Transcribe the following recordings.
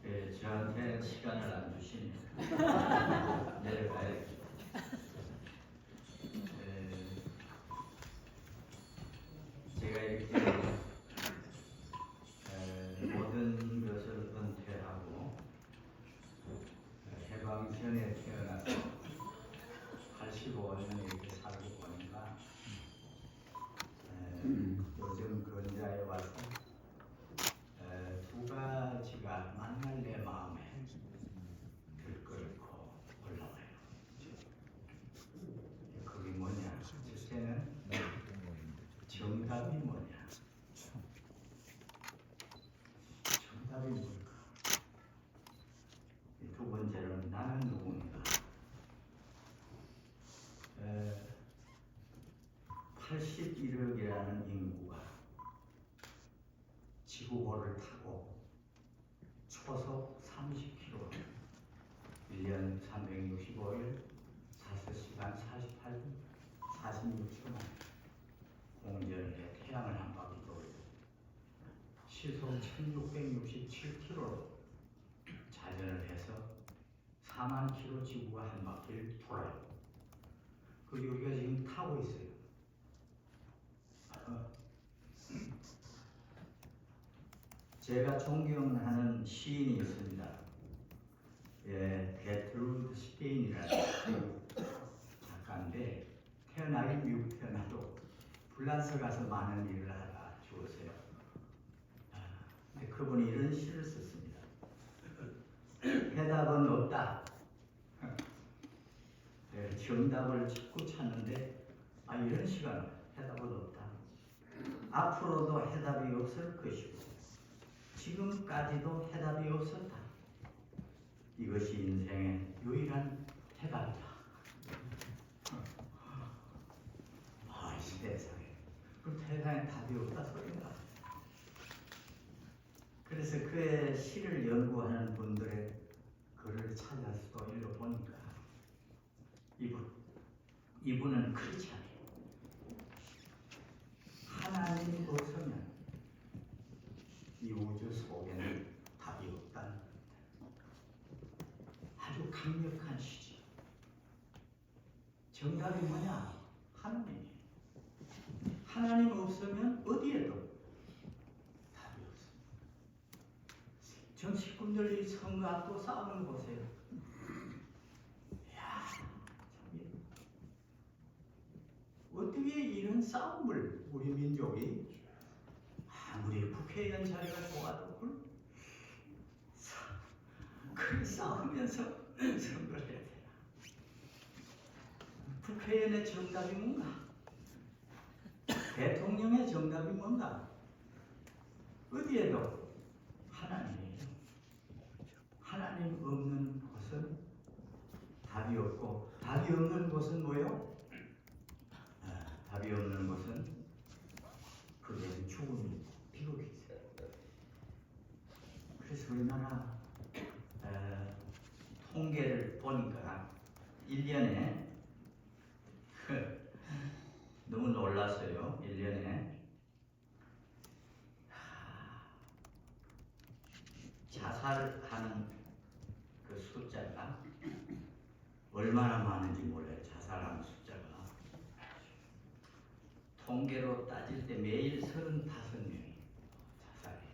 네, 저한테 시간을 안 주시네요. 내려가야겠죠. 제가 이렇게 모든 것을 은퇴하고 해방 전에 태어나서 85년 이렇게 살고 보니까 요즘 근자에 와서 두 가지가 만날 내 마음에 들끓고 올라와요. 그게 뭐냐? 첫째는 정답이 뭐냐? 정답이 뭘까? 두 번째는 나는 누구인가? 81억이라는 인구가 지구호를 타고 초속 30km, 1년 365일, 5시간 48분, 46초 만에 공전을 해 태양을 한 바퀴 돌고 시속 1667km로 자전을 해서 4만 km 지구가 한 바퀴를 돌아요. 그리고 우리가 지금 타고 있어요. 제가 존경하는 시인이 있습니다. 게트루드 스테인이라는 작가인데 태어나긴 미국 태어나도 프랑스 가서 많은 일을 하다 죽었어요. 근데 그분이 이런 시를 썼습니다. 해답은 없다. 정답을 찾고 찾는데 이런 시간 해답은 없다. 앞으로도 해답이 없을 것이고 지금까지도 해답이 없었다. 이것이 인생의 유일한 해답이다. 이 세상에. 그 세상에 답이 없다 소리인가? 그래서 그의 시를 연구하는 분들의 글을 찾아서 또 읽어보니까 이분은 그렇지 않아요. 하나님이 없으면 이 우주 속에는 답이 없다는 겁니다. 아주 강력한 시죠. 정답이 뭐냐? 하나님이에요. 하나님 없으면 어디에도 답이 없습니다. 전 식구들이 선거 앞두고 싸우는 거 보세요. 어떻게 이런 싸움을 우리 민족이 아무리 국회의원 자리가 좋아도 그 싸우면서 선거를 해야 되나? 국회의원의 정답이 뭔가? 대통령의 정답이 뭔가? 어디에도 하나님이에요. 하나님 없는 곳은 답이 없고 답이 없는 곳은 뭐요? 답이 없는 것은 그게 죽음이 비극이죠. 그래서 우리나라 통계를 보니까 1년에 너무 놀랐어요. 1년에 자살하는 그 숫자가 얼마나 많은지 몰라요. 자살하는 숫자가. 통계로 따질 때 매일 35명이 자살해요.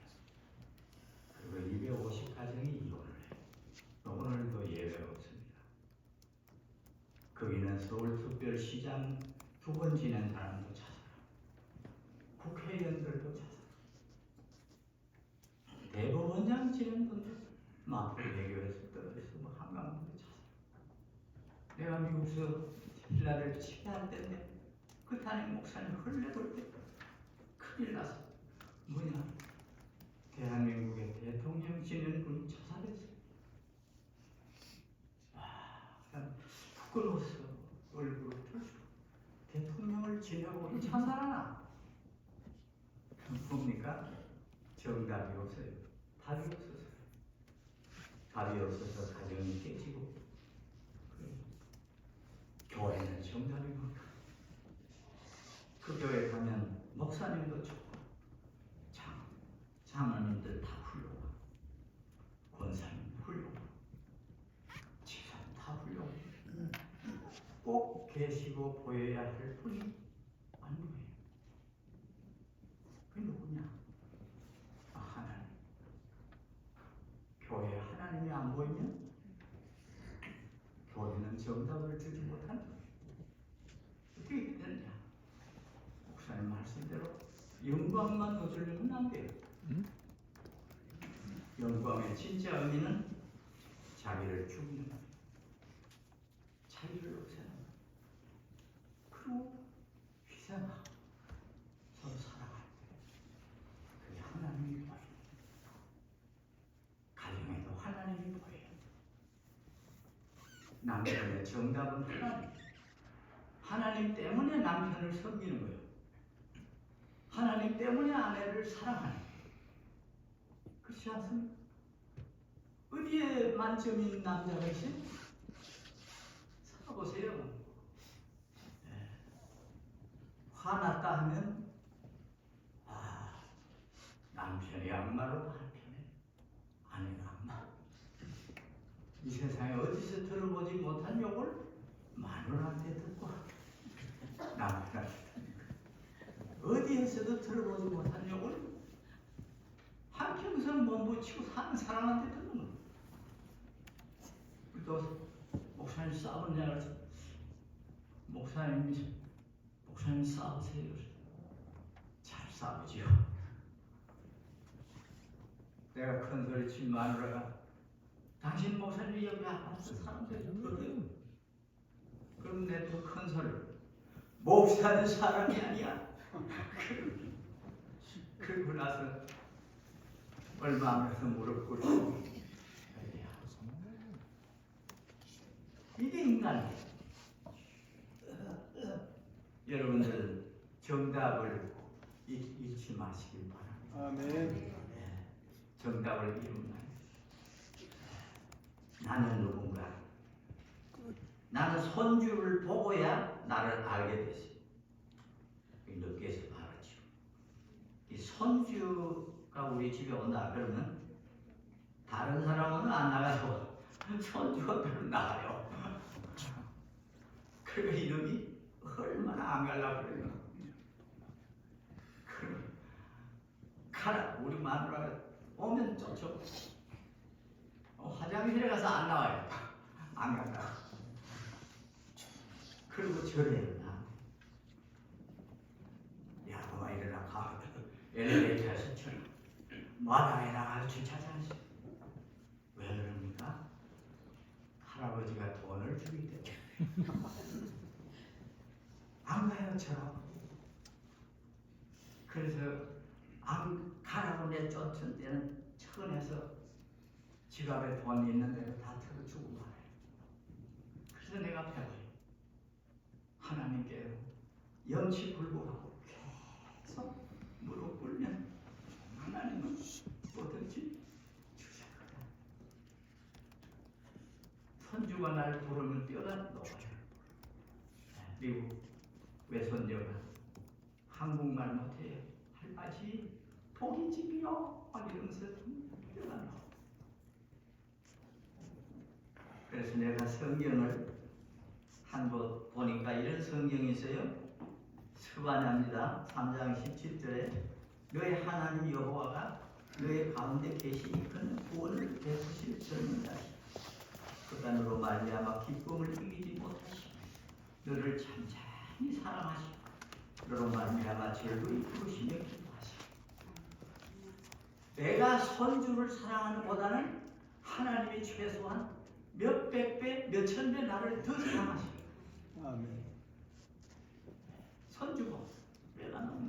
그리고 250가정이 이혼을 해요. 오늘도 예외가 없습니다. 거기는 서울특별시장 2번 지낸 사람도 자살하고 국회의원들도 자살하고 대법원장 지낸 분들 마포대교에서 떨어져서 한강도 자살하고 내가 미국에서 힐라를 집회할 때인데 그 담임 목사님 흘려볼 때 큰일 나서 뭐냐? 대한민국의 대통령 지낸 분이 자살했어요. 부끄러워서 얼굴을 털고 대통령을 지내고 자살하나? 뭡니까? 정답이 없어요. 답이 없어서. 답이 없어서 가정이 깨지고 교회는 정답이 뭘까? 그 교회 가면 목사님도 좋고 장로님도 장로님들 다 훌륭하고 권사님 훌륭하고 지사님 다 훌륭하고 꼭 계시고 보여야 할 분이 안 보여요. 그게 누구냐? 하나님. 교회에 하나님이 안 보이면 교회는 정답을 주지 못한다. 어떻게 되느냐? 목사님 말씀대로 영광만 거두려면 안 돼요. 영광의 진짜 의미는 자기를 죽이는 거예요. 자기를 없애는 거예요. 그리고 희생하고 서로 사랑할 때 그게 하나님이 보여요. 가정에도 하나님이 보여요. 남편의 정답은 하나님. 하나님 때문에 남편을 섬기는 거예요. 하나님 때문에 아내를 사랑하는 거예요. 그렇지 않습니까? 어디에 만점인 남자가 있어요? 찾아보세요. 네. 화났다 하면 남편이 악마로 발표해. 아내가 악마. 이 세상에 어디서 들어보지 못한 욕을 마누라한테 듣고 남편한테 어디에서도 들어보지 못한 욕을 한평생 몸부치고 사는 사람한테 듣는 거예요. 또 목사님 싸우냐? 목사님 싸우세요. 잘 싸우지요. 내가 큰 소리 친 마누라가 당신 목사님이 여기 와서 사람들이 그러대요. 그럼 내 또 큰 소리 목사는 사람이 아니야. 그러고 나서 얼마 안 해서 무릎 꿇고 이게 인간이에요. 여러분들 정답을 잃지 마시길 바랍니다. 아멘. 정답을 잃으면 나는 누군가? 나는 손주를 보고야 나를 알게 됐어요. 늦게서 알았죠. 이 손주가 우리 집에 온다 그러면 다른 사람은 안 나가서 손주가 별로 나가요. 그러니까 이놈이 얼마나 안 가려고 그래요. 가라. 우리 마누라가 오면 쫓죠. 화장실에 가서 안 나와요. 안 간다. 그리고 저래요. 야, 그만 일어나 가. 엘리베이터에서 저 마당에 나가서 주차장에서 왜 그럽니까? 할아버지가 돈을 주기 때문에 안 가요, 저. 그래서 안 가라고 내쫓은 때는 천에서 지갑에 돈 있는 데로 다 털어주고 말아요. 그래서 내가 배워요. 하나님께 염치불구하고 계속 무릎 꿇면 하나님은 뭐든지 주실 거다. 손주가 나를 부르면 뼈가 녹아요. 미국 외손녀가 한국말 못해요. 할아버지 고깃집이요. 막 이러면서 뼈가 녹아요. 그래서 내가 성경을 한 곳 보니까 이런 성경이 있어요. 스바냐입니다. 3장 17절에 너의 하나님 여호와가 너의 가운데 계시니 그는 구원을 베푸실 젊은 자시다. 그간으로 말미암아 기쁨을 이기지 못하시고 너를 잠잠히 사랑하시고 너로 말미암아 즐거이 부르시며 기도하시고. 내가 손주를 사랑하는 보다는 하나님이 최소한 몇백 배, 몇천 배 나를 더 사랑하시고. 아멘. 손주고 내가 너무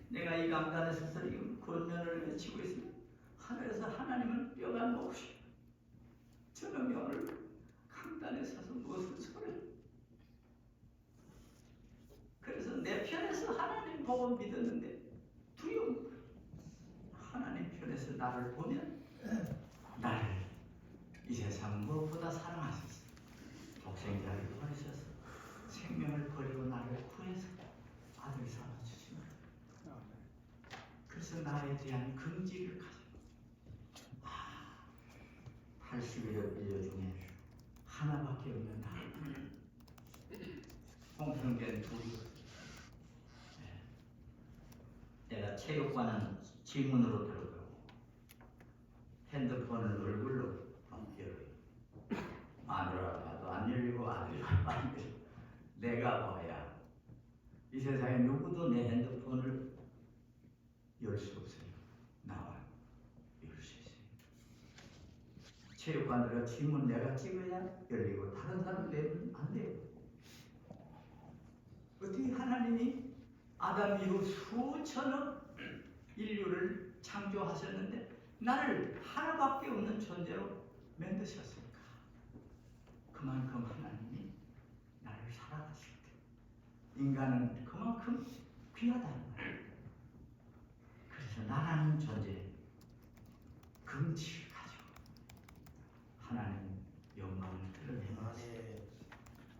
내가 이 강단에 서서 이 권면을 외치고 있으면 하늘에서 하나님은 뼈가 녹으시고 저놈이 오늘 강단에 서서 무슨 소리를. 그래서 내 편에서 하나님 보고 믿었는데 두려운 거예요. 하나님 편에서 나를 보면 나를 이 세상 무엇보다 사랑하셨어요. 독생자를 버리셔서 생명을 버리고 나를 구해서 아들 삼아 주신 거예요. 그래서 나에 대한 긍지를 가지고 81억 인류 중에 하나밖에 없는 나. 홍성견 둘이었어요. 내가 체육관은 지문으로 들어가고 핸드폰을 얼굴로 열어요. 마누라 봐도 안 열리고 아들 봐도 안 열리고 내가 봐야 이 세상에 누구도 내 핸드폰을 열 수 없어요. 나와 열 수 있어요. 체육관 들어 지문 내가 찍어야 열리고 다른 사람 되면 안 돼요. 어떻게 하나님이 아담 이후 수천억 인류를 창조하셨는데 나를 하나밖에 없는 존재로 만드셨을까? 그만큼 하나님이 나를 사랑하실 때 인간은 그만큼 귀하다는 거예요. 그래서 나라는 존재 금치를 가지고 하나님 영광을 드러내면서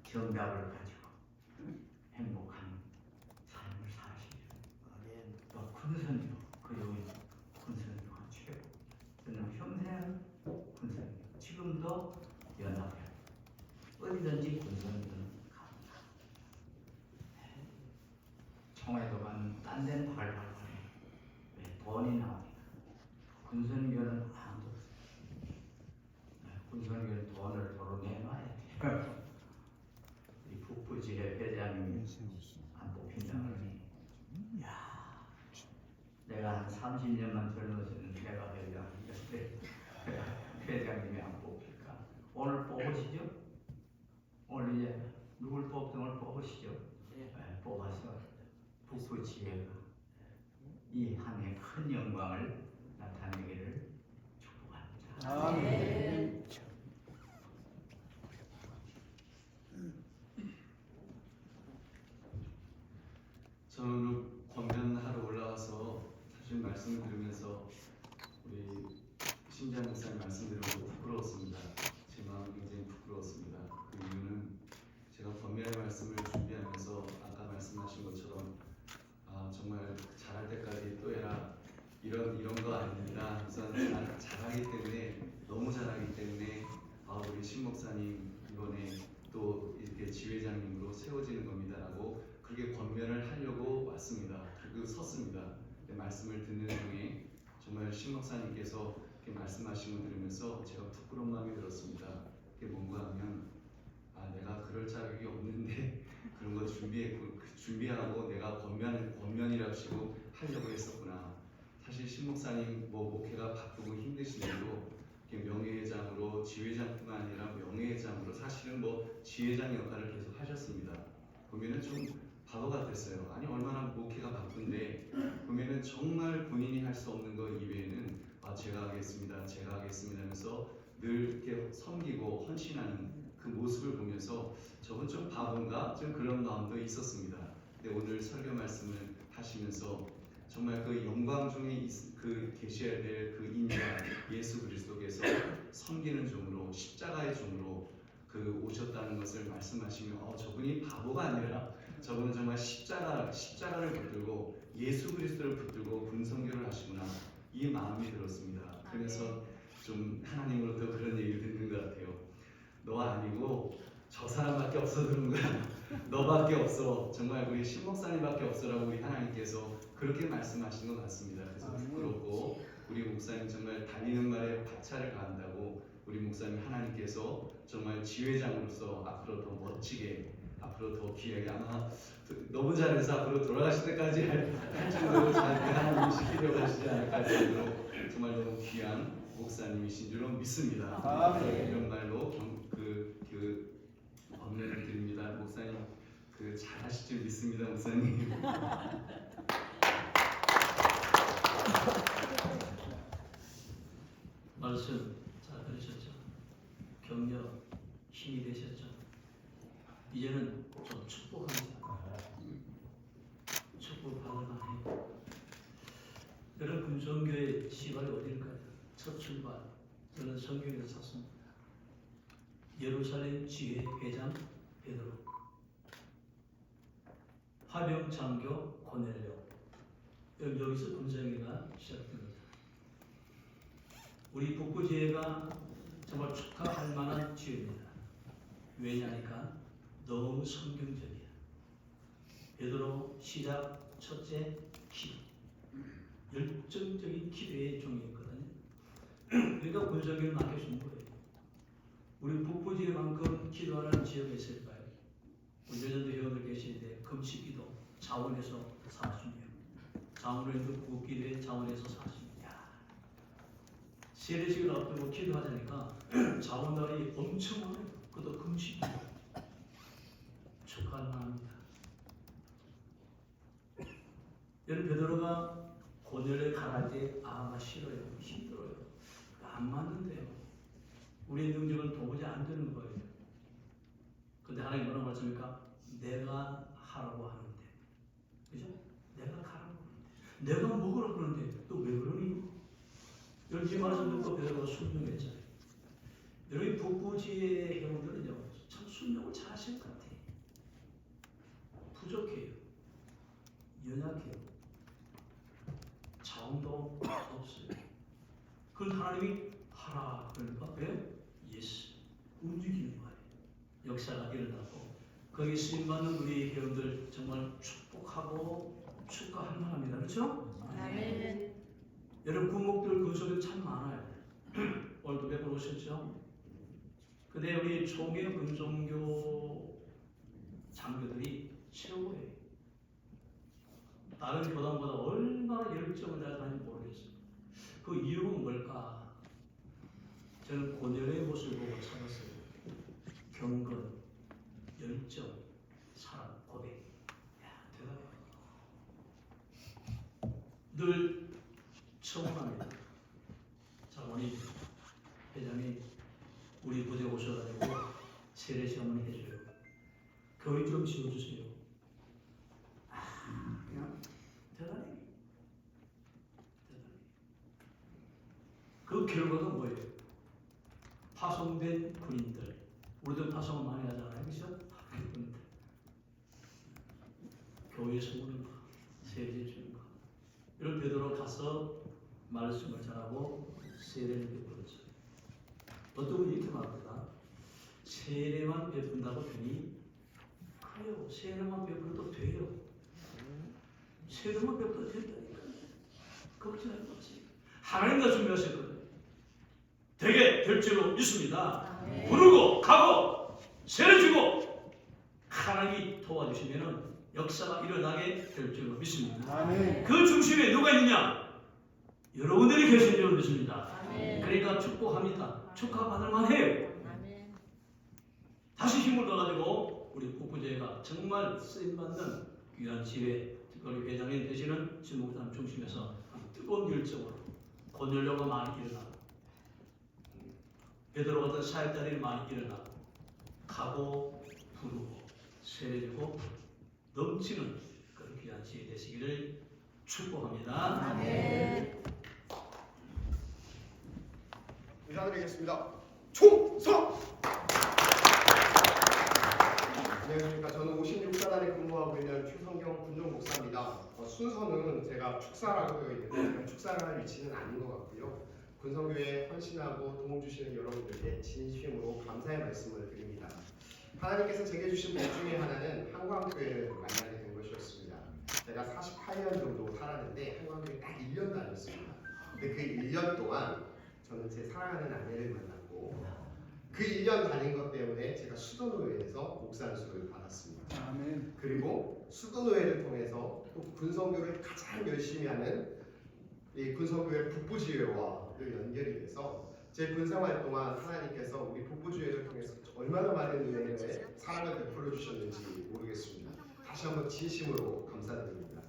정답을 가지고 행복한 삶을 사시는 또 군선교 그리고 군선교가 최고. 저는 평생 군선교 지금도 연합해 어디든지 군선교는 갑니다. 총회도 가면 딴 데는 발발해. 왜 돈이 나옵니다. 군선교는 아무도 없어요. 군선교는 돈을 도로 내놔야 돼요. 이 북부지회 회장님이 안 뽑힌다고 그러니 야, 내가 한 30년만 젊었으면 내가 회장이었는데 회장님이 안 뽑힐까? 오늘 뽑으시죠? 오늘 이제 누굴 뽑든 오늘 뽑으시죠? 뽑아서 북부지회가 이 한 해 큰 영광을 나타내기를 축복합니다. 아멘. 저는 권면하러 올라와서 사실 말씀을 들으면서 우리 신장 목사님 말씀 들으면서 부끄러웠습니다. 제 마음이 굉장히 부끄러웠습니다. 그 이유는 제가 권면의 말씀을 준비하면서 아까 말씀하신 것처럼 정말 잘할 때까지 또 해라 이런 거 아닙니다. 우선 잘하기 때문에 너무 잘하기 때문에 우리 신 목사님 이번에 또 이렇게 지회장님으로 세워지는 겁니다라고 그렇게 권면을 하려고 왔습니다. 그리고 섰습니다. 말씀을 듣는 중에 정말 신 목사님께서 이렇게 말씀하신 걸 들으면서 제가 부끄러운 마음이 들었습니다. 그게 뭔가 하면 내가 그럴 자격이 없는데 그런 거 준비하고 내가 권면이라고 치고 하려고 했었구나. 사실 신 목사님 목회가 바쁘고 힘드신데도 명예회장으로 지회장뿐만 아니라 명예회장으로 사실은 지회장 역할을 계속 하셨습니다. 보면은 좀 바보 같았어요. 아니 얼마나 목회가 바쁜데 보면은 정말 본인이 할 수 없는 것 이외에는 제가 하겠습니다 하면서 늘 이렇게 섬기고 헌신하는 그 모습을 보면서 저건 좀 바본가? 좀 그런 마음도 있었습니다. 근데 오늘 설교 말씀을 하시면서 정말 그 영광 중에 계셔야 될 그 인자 예수 그리스도께서 섬기는 종으로 십자가의 종으로 오셨다는 것을 말씀하시며 저분이 바보가 아니라 저분은 정말 십자가를 붙들고 예수 그리스도를 붙들고 군선교를 하시구나 이 마음이 들었습니다. 그래서 좀 하나님으로부터 그런 얘기를 듣는 것 같아요. 너 아니고 저 사람밖에 없어 그런 거야. 너밖에 없어. 정말 우리 신 목사님밖에 없어라고 우리 하나님께서 그렇게 말씀하신 것 같습니다. 그래서 부끄럽고 우리 목사님 정말 달리는 말에 박차를 가한다고 우리 목사님 하나님께서 정말 지회장으로서 앞으로 더 멋지게 앞으로 더 귀하게 아마 너무 잘해서 앞으로 돌아가실 때까지 할 정도로 잘 하나님이 시키려고 하시지 않을까 정도로 정말 너무 귀한 목사님이신 줄로 믿습니다. 이런 말로 권면을 드립니다. 목사님 잘하실 줄 믿습니다. 목사님. 말씀 잘 들으셨죠? 격려 힘이 되셨죠? 이제는 좀 축복합니다. 축복받을 만해요. 여러분 군선교의 시발이 어딜까요? 첫 출발 저는 성경에서 샀습니다. 예루살렘 지회 회장 베드로, 화병 장교 고넬료. 여기서 군선교가 시작됩니다. 우리 북부지회가 정말 축하할 만한 지혜입니다. 왜냐니까 너무 성경적이야. 베드로 시작 첫째 기도. 열정적인 기도의 종이었거든요. 그러니까 군성교를 맡겨준 거예요. 우리 북부지만큼 기도하는 지역이 있을까요? 우리 여전도 회원들 계시는데 금식기도 자원에서 40명, 장로님도 국기도에 자원에서 40명. 세례식을 앞두고 기도하자니까 자원달이 엄청 많아요. 그것도 금식기도. 축하할 만합니다. 여러분 베드로가 고넬에 가할 때 싫어요, 힘들어요, 안 맞는데요. 우리의 능력은 도무지 안 되는 거예요. 근데 하나님 뭐라고 말씀입니까? 내가 하라고 하는데, 그죠? 내가 가라고 하는데, 내가 먹으라고 하는데 또 왜 그러니? 이렇게 말씀 듣고 베드로가 순종했잖아요. 여러분 북부지의 회원들은요 참 순종을 잘 하실 것 같아요. 부족해요, 연약해요, 자원도 없어요. 그건 하나님이 하라 그러니까 왜? 예스, 움직이는 거예요. 역사가 일어나고 거기 쓰임받는 우리 회원들 정말 축복하고 축하할 만합니다. 그렇죠? 아멘. 여러분 군목들 군속에 참 많아요. 오늘도 몇 분 오셨죠? 근데 우리 총회 군종교 장교들이 최고예요. 다른 교단보다 얼마나 열정을 다하는지 모르겠어요. 그 이유는 뭘까? 저는 고넬의 모습을 보고 찾았어요. 경건, 열정, 사랑, 고백. 야, 대단해요. 늘 청원합니다. 장원이 회장이 우리 부대 오셔가지고 세례식 한번 해줘요. 교회 좀 지어주세요. 그냥 대단해. 그 결과가 뭐예요? 파송된 군인들. 우리도 파송을 많이 하잖아요. 그렇죠? 군인들. 교회에서 오는 거, 세례 주는 거. 이런 베드로 가서 말씀을 전하고 세례를 베풀었어요. 어떤 분이 이렇게 말합니다. 세례만 베푼다고 되니? 그래요. 세례만 베풀어도 돼요. 세례만 베풀어도 된다니까. 걱정하지 마세요. 하나님과 준비하셨거든요. 되게 될 줄로 믿습니다. 부르고 가고 세례 주고 하나님이 도와주시면 역사가 일어나게 될 줄로 믿습니다. 아멘. 그 중심에 누가 있느냐? 여러분들이 계신 줄로 믿습니다. 아멘. 그러니까 축복합니다. 축하받을 만해요. 아멘. 다시 힘을 넣어가지고 우리 북부제가 정말 쓰임받는 귀한 지회, 특별히 회장님 되시는 진목단 중심에서 뜨거운 열정으로 권열료가 많이 일어나고 베드로 같은 사역자들이 많이 일어나고 가고 부르고 세례주고 넘치는 그런 귀한 지혜 되시기를 축복합니다. 아멘. 인사드리겠습니다. 총성! 안녕하십니까. 저는 56사단에 근무하고 있는 최성경 군종 목사입니다. 순서는 제가 축사라고 되어 있는데 제가 축사를 할 위치는 아닌 것 같고요. 군성교회에 헌신하고 도움 주시는 여러분들께 진심으로 감사의 말씀을 드립니다. 하나님께서 제게 주신 복 중에 하나는 한광교회를 만나게 된 것이었습니다. 제가 48년 정도 살았는데 한광교회 딱 1년 다녔습니다. 근데 그 1년 동안 저는 제 사랑하는 아내를 만났고 그 1년 다닌 것 때문에 제가 수도노회에서 목사 안수를 받았습니다. 아멘. 그리고 수도노회를 통해서 또 군성교를 가장 열심히 하는 이 군성교회 북부지회와도 연결이 돼서 제 군생활 동안 하나님께서 우리 북부지회를 통해서 얼마나 많은 은혜를 사랑을 베풀어 주셨는지 모르겠습니다. 다시 한번 진심으로 감사드립니다.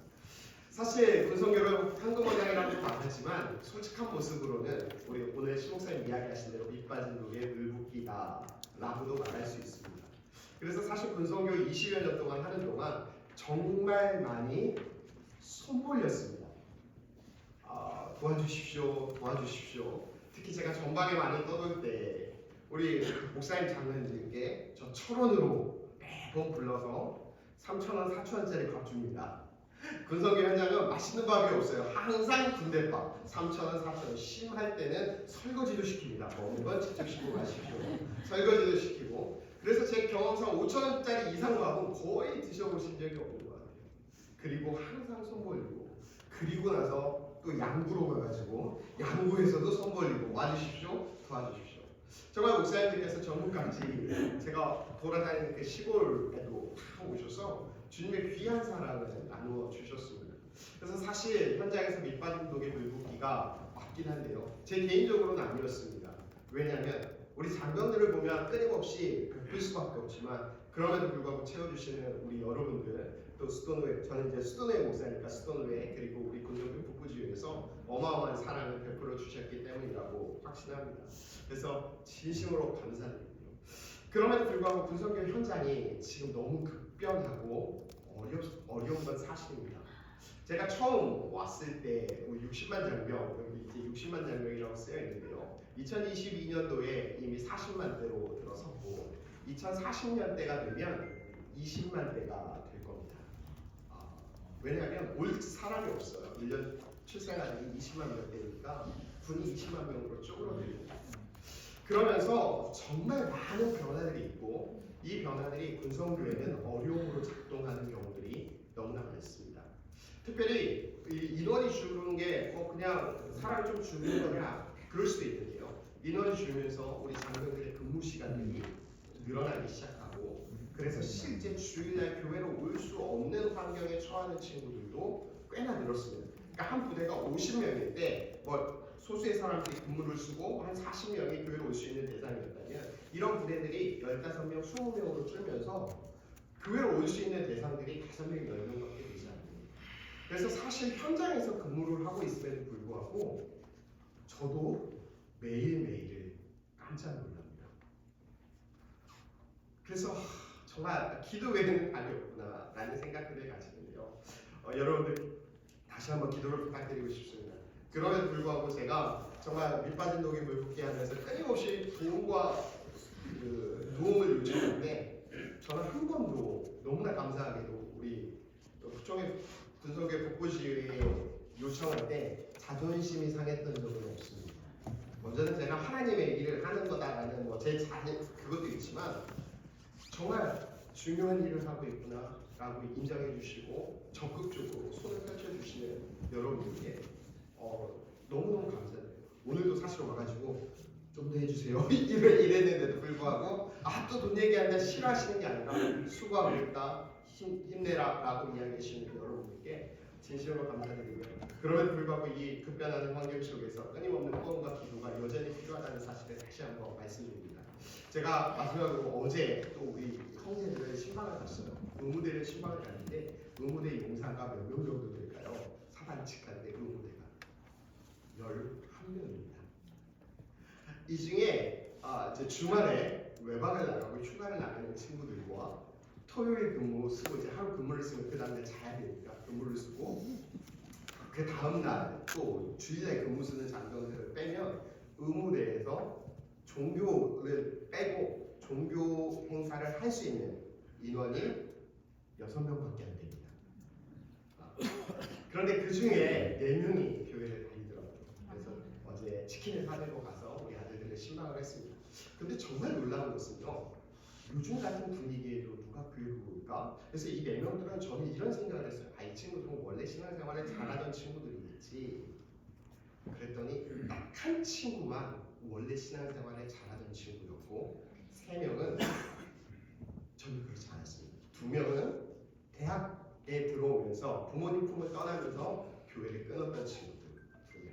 사실 군성교를 황금원양이라고 말하지만 솔직한 모습으로는 우리 오늘 시목사님 이야기하신 대로 밑빠진 독에 물붓기다 라고도 말할 수 있습니다. 그래서 사실 군성교 20여 년 동안 하는 동안 정말 많이 손벌렸습니다. 도와주십시오. 특히 제가 전방에 많이 떠돌 때 우리 목사님 장로님께 저 1,000원으로 매번 불러서 3,000원, 4,000원짜리 밥 줍니다. 군성교 현장은 맛있는 밥이 없어요. 항상 군대밥. 3,000원, 4,000원. 심할 때는 설거지도 시킵니다. 먹는 건 직접 시키고 가십시오. 설거지도 시키고. 그래서 제 경험상 5,000원짜리 이상 밥은 거의 드셔보신 적이 없는 것 같아요. 그리고 항상 손 벌리고. 그리고 나서 또 양구로 가가지고 양구에서도 손 벌리고 와주십시오. 도와주십시오. 정말 목사님들께서 전국까지 제가 돌아다니는 그 시골에도 다 오셔서 주님의 귀한 사랑을 나누어 주셨습니다. 그래서 사실 현장에서 밑빠진 독의 물붓기가 맞긴 한데요. 제 개인적으로는 아니었습니다. 왜냐하면 우리 장병들을 보면 끊임없이 베풀 수밖에 없지만 그럼에도 불구하고 채워주시는 우리 여러분들 또 수도노회, 저는 이제 수도노회 목사니까 수도노회 그리고 우리 군성교 북부지회에서 어마어마한 사랑을 베풀어 주셨기 때문이라고 확신합니다. 그래서 진심으로 감사드립니다. 그럼에도 불구하고 군성교 현장이 지금 너무 급변하고 어려운 건 사실입니다. 제가 처음 왔을 때 60만 장병, 여기 이제 60만 장병이라고 쓰여 있는데요. 2022년도에 이미 40만 대로 들어섰고 2040년대가 되면 20만 대가 될 겁니다. 왜냐하면 올 사람이 없어요. 1년 출생아들이 20만 명 대니까 군이 20만 명으로 쪼그라들고 그러면서 정말 많은 변화들이 있고 이 변화들이 군성교회는 어려움으로 작동하는 경우들이 너무나 많습니다. 특별히 이 인원이 줄는 게 그냥 사람이 좀 줄는 거냐 그럴 수도 있는데요. 인원이 줄면서 우리 장병들의 근무 시간들이 늘어나기 시작하고 그래서 실제 주일날 교회로 올 수 없는 환경에 처하는 친구들도 꽤나 늘었습니다. 그러니까 한 부대가 50명인데 소수의 사람들이 근무를 쓰고 한 40명이 교회로 올 수 있는 대상이었다면 이런 부대들이 15명, 20명으로 줄면서 교회로 올 수 있는 대상들이 5명, 10명밖에 되지 않습니다. 그래서 사실 현장에서 근무를 하고 있음에도 불구하고 저도 매일매일 깜짝 놀랍니다. 그래서 정말 기도 외에는 답이 없구나 라는 생각들을 가지는데요. 여러분들 다시 한번 기도를 부탁드리고 싶습니다. 그럼에도 불구하고 제가 정말 밑빠진 독에 물붓기 하면서 끊임없이 도움과 도움을 요청했는데 저는 한 번도 너무나 감사하게도 우리 부총회 군성교 북부지회에 요청할 때 자존심이 상했던 적은 없습니다. 먼저는 제가 하나님의 일을 하는 거다라는 제 자신 그것도 있지만 정말 중요한 일을 하고 있구나라고 인정해 주시고 적극적으로 손을 펼쳐 주시는 여러분들께 너무너무 감사드려요. 오늘도 사실 와가지고 좀 더 해주세요 이랬는데도 불구하고 또 돈 얘기한다 싫어하시는 게 아니라 수고하고 있다 힘내라 라고 이야기해 주시는 여러분들께 진심으로 감사드리고요. 그럼에도 불구하고 이 급변하는 환경 속에서 끊임없는 후원과 기도가 여전히 필요하다는 사실을 다시 한번 말씀드립니다. 제가 마지막으로 어제 또 우리 형제들을 신방을 갔어요. 의무대를 신방을 갔는데 의무대 용사가 몇 명 정도 될까요? 사단칙한데 의무대가 11명입니다. 이 중에 이제 주말에 외박을 나가고 휴가를 나가는 친구들과 토요일 근무 쓰고 이제 하루 근무를 쓰면 그 다음날 자야 되니까 근무를 쓰고 그 다음날 또 주일날 근무 쓰는 장병들을 빼면 의무대에서 종교를 빼고 종교 행사를 할 수 있는 인원이 6명밖에 안 됩니다. 그런데 그 중에 4명이 교회를 다니더라고요. 그래서 어제 치킨을 사들고 가서 우리 아들들을 신방을 했습니다. 근데 정말 놀라운 것은요. 요즘 같은 분위기에도 누가 교회를 올까? 그래서 이 4명들은 저는 이런 생각을 했어요. 이 친구들은 원래 신앙생활을 잘하던 친구들이겠지. 그랬더니 딱 한 친구만 원래 신앙생활을 잘하던 친구였고 3명은 전혀 그렇지 않았습니다. 2명은 대학에 들어오면서 부모님 품을 떠나면서 교회를 끊었던 친구들 2명.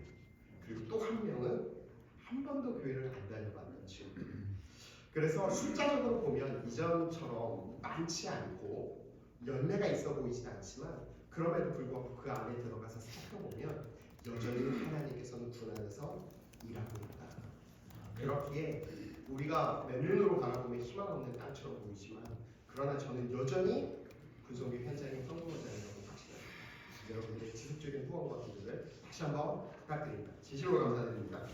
그리고 또 1명은 한 번도 교회를 안 다녀봤던 친구들. 그래서 숫자적으로 보면 이전처럼 많지 않고 열매가 있어 보이진 않지만 그럼에도 불구하고 그 안에 들어가서 살펴보면 여전히 하나님께서는 군 안에서 일하고 있다. 그렇기에 우리가 맨눈으로 바라보면 희망 없는 땅처럼 보이지만 그러나 저는 여전히 군성교 현장의 성공자라고 확신합니다. 여러분들의 지속적인 후원과 기도를 다시 한번 부탁드립니다. 진심으로 감사드립니다.